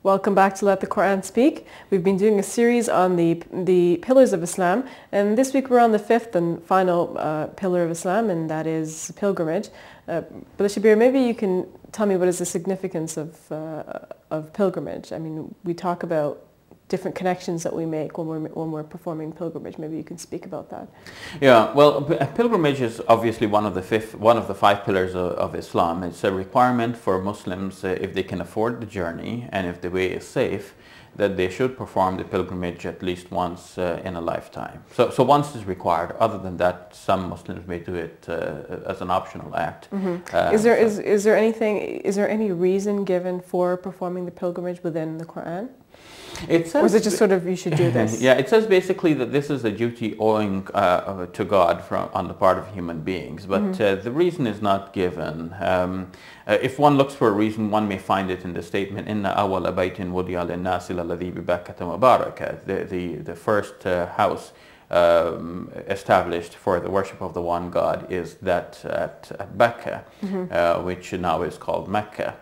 Welcome back to Let the Quran Speak. We've been doing a series on the pillars of Islam, and this week we're on the fifth and final pillar of Islam, and that is pilgrimage. Brother Shabir, maybe you can tell me what is the significance of pilgrimage. I mean, we talk about different connections that we make when we're performing pilgrimage. Maybe you can speak about that. Yeah, well, pilgrimage is obviously one of the five pillars of Islam. It's a requirement for Muslims, if they can afford the journey and if the way is safe, that they should perform the pilgrimage at least once in a lifetime. So once is required. Other than that, some Muslims may do it as an optional act. Mm-hmm. Is there any reason given for performing the pilgrimage within the Quran? It says, or is it just sort of you should do this? Yeah, it says basically that this is a duty owing to God on the part of human beings, but the reason is not given. If one looks for a reason, one may find it in the statement, "Inna awwala baytin wudi'a lin-nasi lalladhi bi Bakkata mubaraka." The first house established for the worship of the one God is that at Bakka, which now is called Mecca.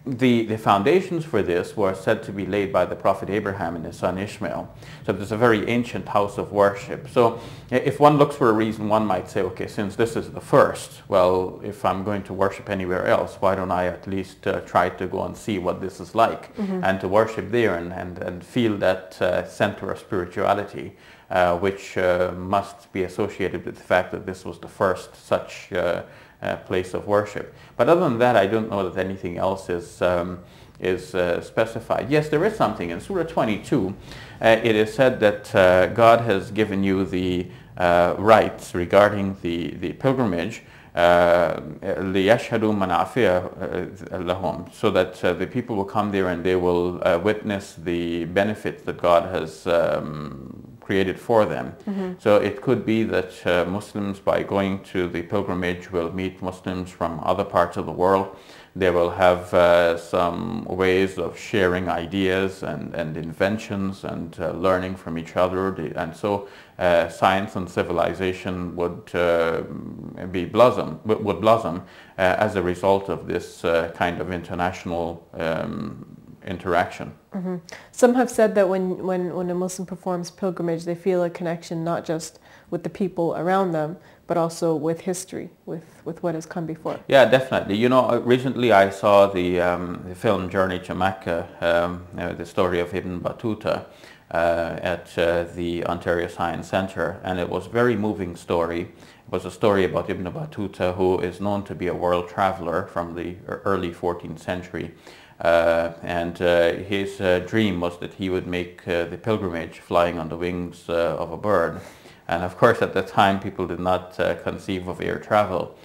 The foundations for this were said to be laid by the Prophet Abraham and his son Ishmael. So there's a very ancient house of worship. So if one looks for a reason, one might say, okay, since this is the first, well, if I'm going to worship anywhere else, why don't I at least try to go and see what this is like and to worship there and feel that center of spirituality, which must be associated with the fact that this was the first such place of worship. But other than that, I don't know that anything else is specified. Yes, there is something. In Surah 22, it is said that God has given you the rights regarding the pilgrimage, لِيَشْهَدُوا مَنَافِعَ لَهُمْ, so that the people will come there and they will witness the benefits that God has created for them. So it could be that Muslims, by going to the pilgrimage, will meet Muslims from other parts of the world. They will have some ways of sharing ideas and inventions and learning from each other. And so science and civilization would blossom as a result of this kind of international interaction. Some have said that when a Muslim performs pilgrimage, they feel a connection not just with the people around them, but also with history, with what has come before. Yeah, definitely. You know, recently I saw the film Journey to Mecca, the story of Ibn Battuta at the Ontario Science Centre, and it was a very moving story. It was a story about Ibn Battuta, who is known to be a world traveler from the early 14th century. And his dream was that he would make the pilgrimage flying on the wings of a bird. And of course, at the time, people did not conceive of air travel.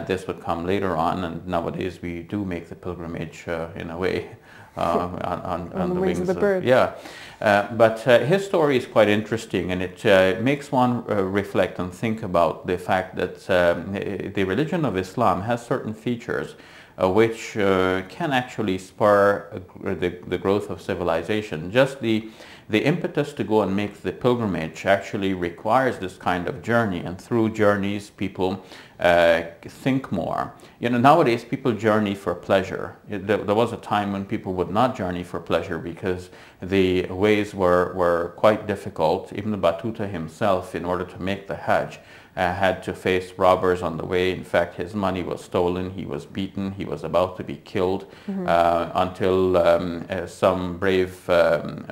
This would come later on, and nowadays we do make the pilgrimage in a way on the wings of the bird. Yeah, but his story is quite interesting, and it makes one reflect and think about the fact that the religion of Islam has certain features which can actually spur the growth of civilization. Just the impetus to go and make the pilgrimage actually requires this kind of journey, and through journeys people think more. You know, nowadays people journey for pleasure. There was a time when people would not journey for pleasure because the ways were quite difficult. Ibn Battuta himself, in order to make the Hajj, had to face robbers on the way. In fact, his money was stolen, he was beaten, he was about to be killed until some brave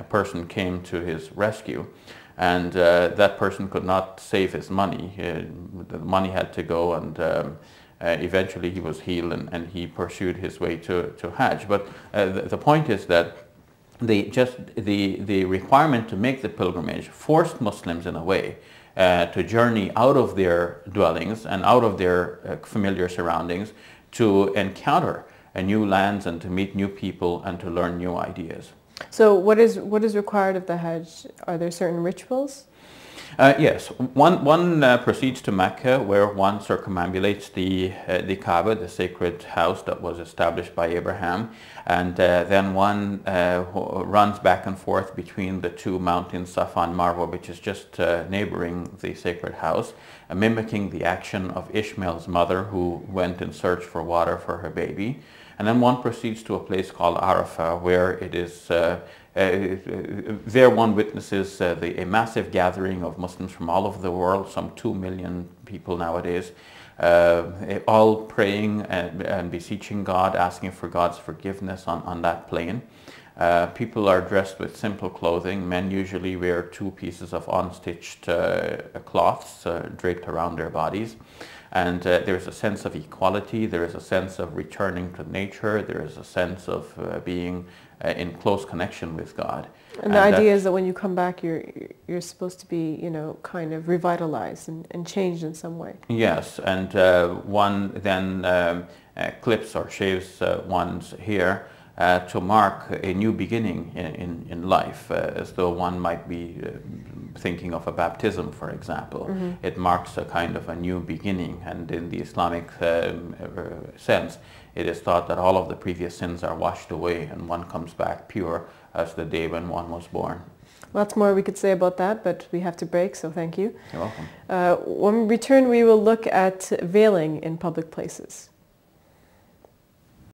person came to his rescue. And that person could not save his money. The money had to go, and eventually he was healed and he pursued his way to Hajj. But the point is that the requirement to make the pilgrimage forced Muslims in a way to journey out of their dwellings and out of their familiar surroundings to encounter new lands and to meet new people and to learn new ideas. So what is required of the Hajj? Are there certain rituals? Yes, one proceeds to Mecca, where one circumambulates the Kaaba, the sacred house that was established by Abraham, and then one runs back and forth between the two mountains, Safa and Marwa, which is just neighboring the sacred house, mimicking the action of Ishmael's mother, who went in search for water for her baby. And then one proceeds to a place called Arafah, where it is, there one witnesses a massive gathering of Muslims from all over the world, some 2 million people nowadays, all praying and beseeching God, asking for God's forgiveness on that plain. People are dressed with simple clothing. Men usually wear 2 pieces of unstitched cloths draped around their bodies. And there's a sense of equality, there is a sense of returning to nature, there is a sense of being in close connection with God. And the idea is that when you come back, you're supposed to be, you know, kind of revitalized and changed in some way. Yes, and one then clips or shaves one's hair to mark a new beginning in life, as though one might be thinking of a baptism, for example. Mm-hmm. It marks a kind of a new beginning, and in the Islamic sense, it is thought that all of the previous sins are washed away and one comes back pure as the day when one was born. Lots more we could say about that, but we have to break, so thank you. You're welcome. When we return, we will look at veiling in public places.